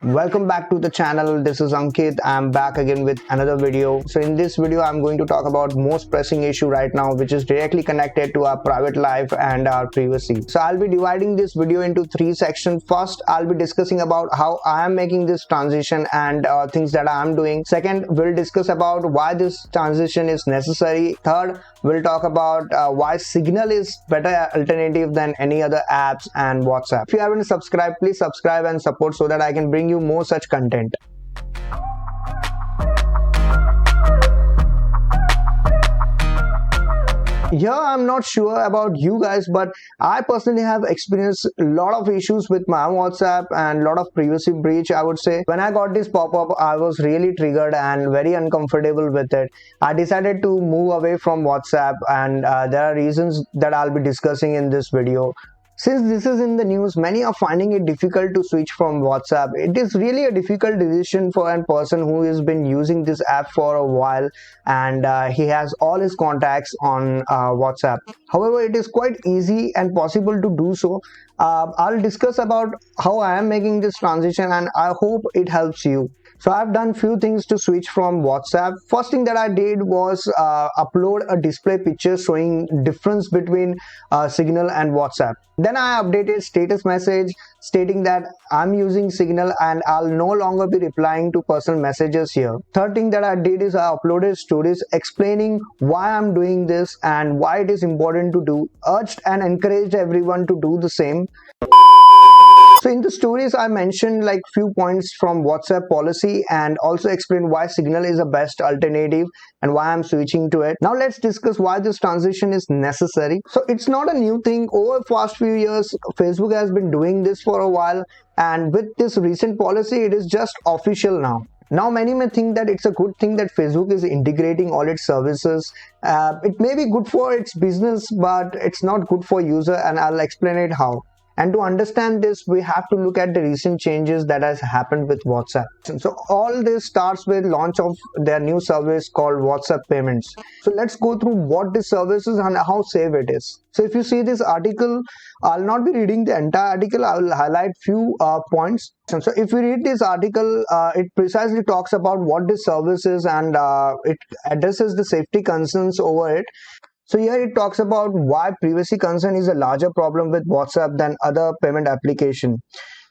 Welcome back to the channel. This is Ankit. I'm back again with another video. So in this video I'm going to talk about most pressing issue right now, which is directly connected to our private life and our privacy. So I'll be dividing this video into three sections. First, I'll be discussing about how I am making this transition and things that I'm doing. Second, we'll discuss about why this transition is necessary. Third, we'll talk about why Signal is better alternative than any other apps and WhatsApp. If you haven't subscribed, please subscribe and support so that I can bring you more such content. Here I'm not sure about you guys, but I personally have experienced a lot of issues with my WhatsApp and a lot of privacy breach, I would say. When I got this pop-up, I was really triggered and very uncomfortable with it. I decided to move away from WhatsApp, and there are reasons that I'll be discussing in this video. Since this is in the news, many are finding it difficult to switch from WhatsApp. It is really a difficult decision for a person who has been using this app for a while, and he has all his contacts on WhatsApp. However, it is quite easy and possible to do so. I'll discuss about how I am making this transition, and I hope it helps you. So I've done few things to switch from WhatsApp. First thing that I did was upload a display picture showing difference between Signal and WhatsApp. Then I updated status message stating that I'm using Signal and I'll no longer be replying to personal messages here. Third thing that I did is I uploaded stories explaining why I'm doing this and why it is important to do. Urged and encouraged everyone to do the same. So in the stories, I mentioned like few points from WhatsApp policy and also explained why Signal is the best alternative and why I'm switching to it. Now let's discuss why this transition is necessary. So it's not a new thing. Over the past few years, Facebook has been doing this for a while, and with this recent policy, it is just official now. Now many may think that it's a good thing that Facebook is integrating all its services. It may be good for its business, but it's not good for user, and I'll explain it how. And to understand this, we have to look at the recent changes that has happened with WhatsApp. So all this starts with launch of their new service called WhatsApp Payments. So let's go through what this service is and how safe it is. So if you see this article, I'll not be reading the entire article. I will highlight few points. So if you read this article, it precisely talks about what this service is, and it addresses the safety concerns over it. So here it talks about why privacy concern is a larger problem with WhatsApp than other payment application.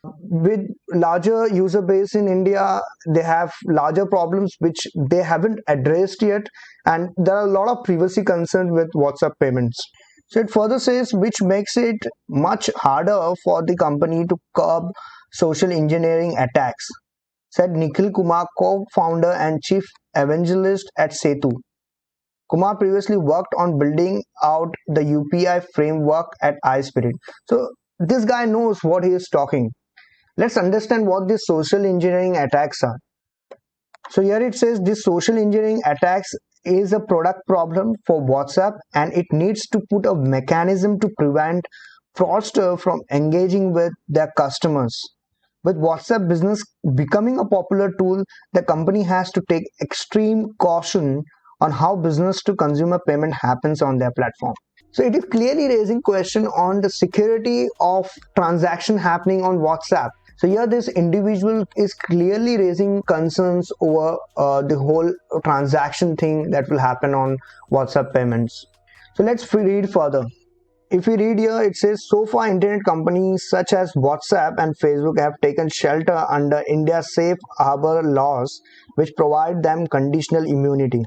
With larger user base in India, they have larger problems which they haven't addressed yet, and there are a lot of privacy concerns with WhatsApp payments. So it further says which makes it much harder for the company to curb social engineering attacks, said Nikhil Kumar, co-founder and chief evangelist at Setu. Kumar previously worked on building out the UPI framework at iSpirit. So this guy knows what he is talking. Let's understand what these social engineering attacks are. So here it says this social engineering attacks is a product problem for WhatsApp, and it needs to put a mechanism to prevent fraudsters from engaging with their customers. With WhatsApp Business becoming a popular tool, the company has to take extreme caution on how business to consumer payment happens on their platform. So it is clearly raising question on the security of transaction happening on WhatsApp. So here this individual is clearly raising concerns over the whole transaction thing that will happen on WhatsApp payments. So let's read further. If we read here, it says, so far internet companies such as WhatsApp and Facebook have taken shelter under India's safe harbor laws, which provide them conditional immunity.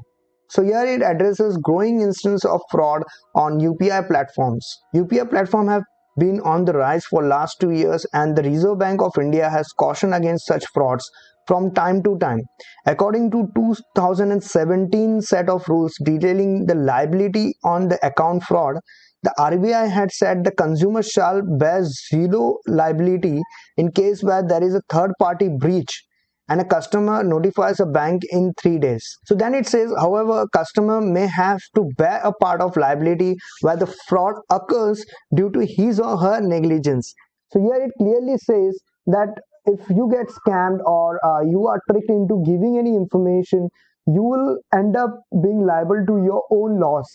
So here it addresses growing instance of fraud on UPI platforms. UPI platforms have been on the rise for last 2 years, and the Reserve Bank of India has cautioned against such frauds from time to time. According to 2017 set of rules detailing the liability on the account fraud, the RBI had said the consumer shall bear zero liability in case where there is a third-party breach and a customer notifies a bank in 3 days. So then it says, however, a customer may have to bear a part of liability where the fraud occurs due to his or her negligence. So here it clearly says that if you get scammed or you are tricked into giving any information, you will end up being liable to your own loss.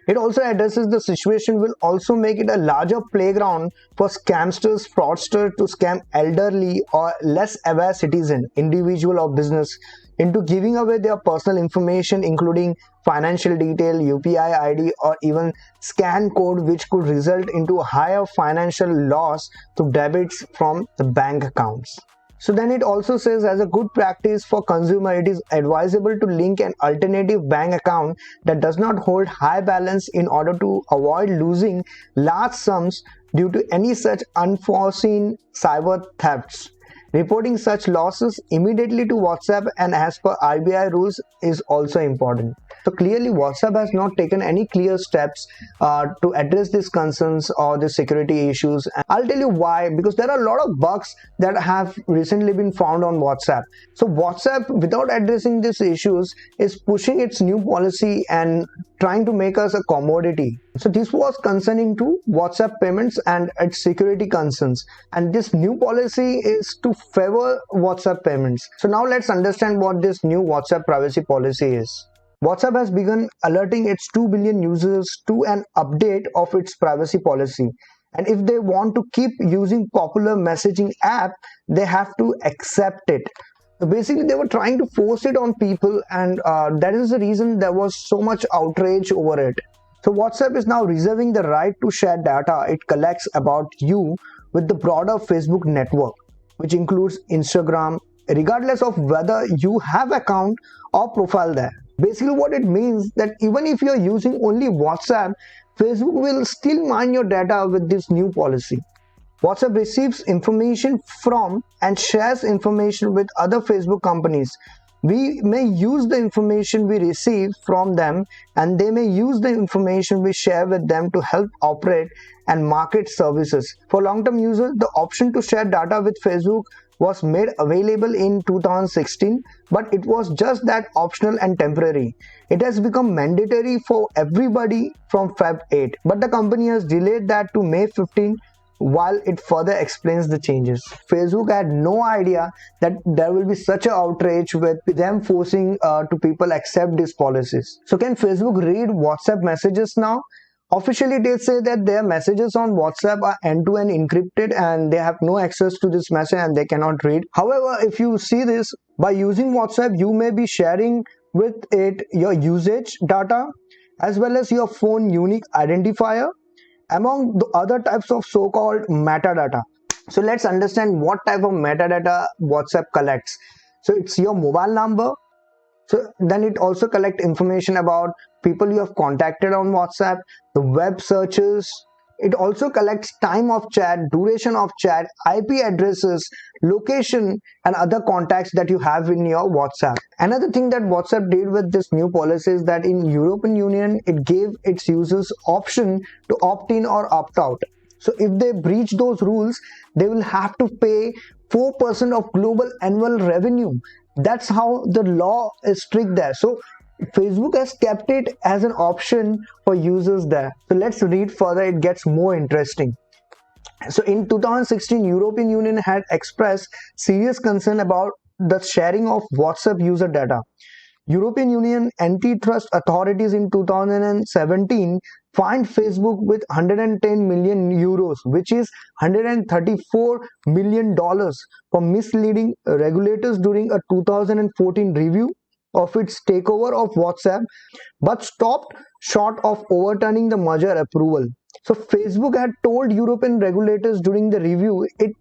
It also addresses the situation will also make it a larger playground for scamsters, fraudsters to scam elderly or less aware citizen, individual or business into giving away their personal information including financial detail, UPI ID or even scan code, which could result into higher financial loss to debits from the bank accounts. So then it also says, as a good practice for consumer, it is advisable to link an alternative bank account that does not hold high balance in order to avoid losing large sums due to any such unforeseen cyber thefts. Reporting such losses immediately to WhatsApp and as per RBI rules is also important. So clearly WhatsApp has not taken any clear steps to address these concerns or the security issues. I'll tell you why, because there are a lot of bugs that have recently been found on WhatsApp. So WhatsApp, without addressing these issues, is pushing its new policy and trying to make us a commodity. So this was concerning to WhatsApp payments and its security concerns, and this new policy is to favor WhatsApp payments. So now let's understand what this new WhatsApp privacy policy is. WhatsApp has begun alerting its 2 billion users to an update of its privacy policy, and if they want to keep using popular messaging app, they have to accept it. So basically they were trying to force it on people, and that is the reason there was so much outrage over it. So WhatsApp is now reserving the right to share data it collects about you with the broader Facebook network, which includes Instagram, regardless of whether you have account or profile there. Basically what it means that even if you're using only WhatsApp, Facebook will still mine your data with this new policy. WhatsApp receives information from and shares information with other Facebook companies. We may use the information we receive from them, and they may use the information we share with them to help operate and market services. For long-term users, the option to share data with Facebook was made available in 2016, but it was just that optional and temporary. It has become mandatory for everybody from Feb 8, but the company has delayed that to May 15 while it further explains the changes. Facebook had no idea that there will be such an outrage with them forcing to people accept these policies. So can Facebook read WhatsApp messages now? Officially, they say that their messages on WhatsApp are end-to-end encrypted and they have no access to this message and they cannot read. However, if you see this, by using WhatsApp, you may be sharing with it your usage data as well as your phone unique identifier, among the other types of so-called metadata. So let's understand what type of metadata WhatsApp collects. So it's your mobile number. So then it also collects information about people you have contacted on WhatsApp, the web searches. It also collects time of chat, duration of chat, IP addresses, location, and other contacts that you have in your WhatsApp. Another thing that WhatsApp did with this new policy is that in European Union, it gave its users option to opt in or opt out. So if they breach those rules, they will have to pay 4% of global annual revenue. That's how the law is strict there. So Facebook has kept it as an option for users there. So let's read further, it gets more interesting. So in 2016, European Union had expressed serious concern about the sharing of WhatsApp user data. European Union antitrust authorities in 2017 fined Facebook with 110 million euros, which is $134 million, for misleading regulators during a 2014 review of its takeover of WhatsApp, but stopped short of overturning the merger approval. So Facebook had told European regulators during the review it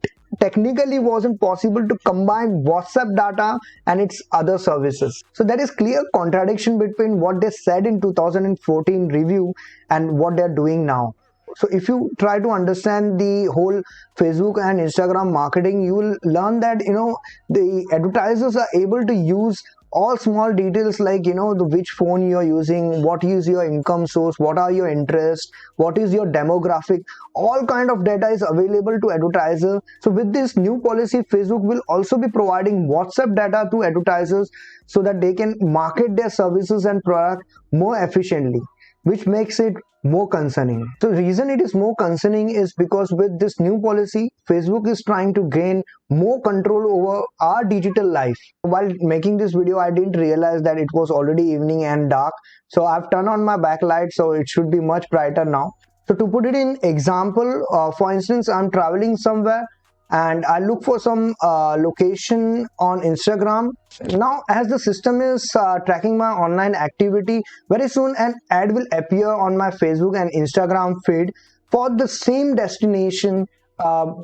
technically wasn't possible to combine WhatsApp data and its other services. So there is clear contradiction between what they said in 2014 review and what they're doing now. So if you try to understand the whole Facebook and Instagram marketing, you will learn that the advertisers are able to use all small details like which phone you are using, what is your income source, what are your interests, what is your demographic. All kind of data is available to advertisers. So with this new policy, Facebook will also be providing WhatsApp data to advertisers so that they can market their services and product more efficiently. which makes it more concerning. So the reason it is more concerning is because with this new policy, Facebook is trying to gain more control over our digital life. While making this video, I didn't realize that it was already evening and dark. So I've turned on my backlight, so it should be much brighter now. So to put it in example, for instance, I'm traveling somewhere and I look for some location on Instagram. Now, as the system is tracking my online activity, very soon an ad will appear on my Facebook and Instagram feed for the same destination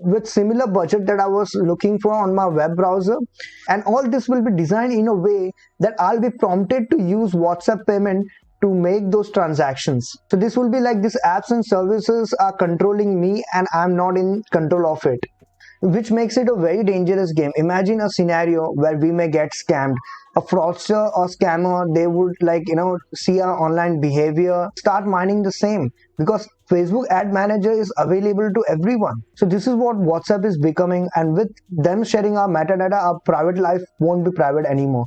with similar budget that I was looking for on my web browser. And all this will be designed in a way that I'll be prompted to use WhatsApp payment to make those transactions. So this will be like these apps and services are controlling me and I'm not in control of it, which makes it a very dangerous game. Imagine a scenario where we may get scammed. A fraudster or scammer, they would see our online behavior, start mining the same, because Facebook ad manager is available to everyone. So this is what WhatsApp is becoming, and with them sharing our metadata, our private life won't be private anymore.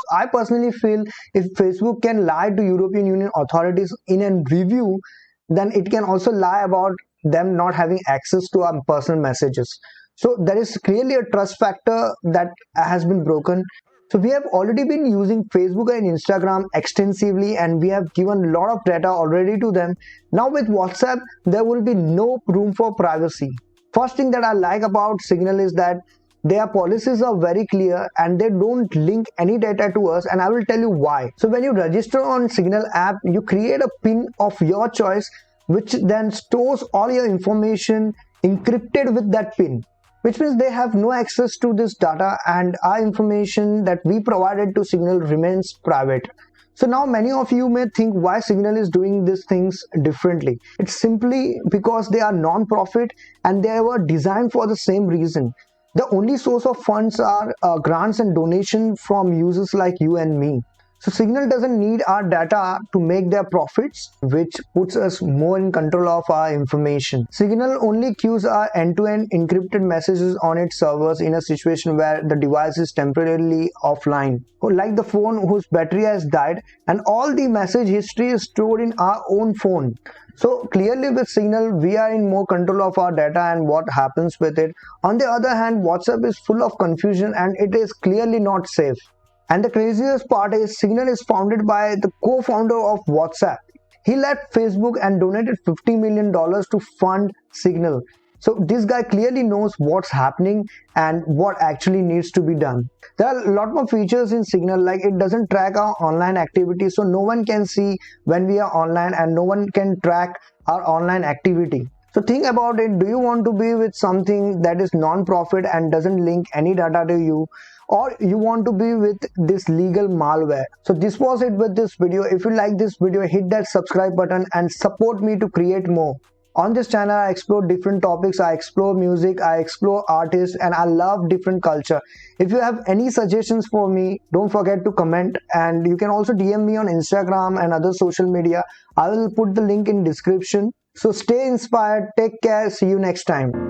I personally feel if Facebook can lie to European Union authorities in a review, then it can also lie about them not having access to our personal messages. So there is clearly a trust factor that has been broken. So we have already been using Facebook and Instagram extensively, and we have given a lot of data already to them. Now with WhatsApp, there will be no room for privacy. First thing that I like about Signal is that their policies are very clear and they don't link any data to us, and I will tell you why. So when you register on Signal app, you create a PIN of your choice, which then stores all your information encrypted with that PIN, which means they have no access to this data, and our information that we provided to Signal remains private. So now many of you may think why Signal is doing these things differently. It's simply because they are non-profit and they were designed for the same reason. The only source of funds are grants and donations from users like you and me. So Signal doesn't need our data to make their profits, which puts us more in control of our information. Signal only queues our end-to-end encrypted messages on its servers in a situation where the device is temporarily offline, like the phone whose battery has died, and all the message history is stored in our own phone. So clearly with Signal, we are in more control of our data and what happens with it. On the other hand, WhatsApp is full of confusion and it is clearly not safe. And the craziest part is Signal is founded by the co-founder of WhatsApp. He left Facebook and donated $50 million to fund Signal. So this guy clearly knows what's happening and what actually needs to be done. There are a lot more features in Signal, like it doesn't track our online activity, so no one can see when we are online and no one can track our online activity. So think about it. Do you want to be with something that is non-profit and doesn't link any data to you, or you want to be with this legal malware? So this was it with this video. If you like this video, hit that subscribe button and support me to create more. On this channel, I explore different topics. I explore music, I explore artists, and I love different culture. If you have any suggestions for me, don't forget to comment, and you can also DM me on Instagram and other social media. I will put the link in description. So stay inspired, take care, see you next time.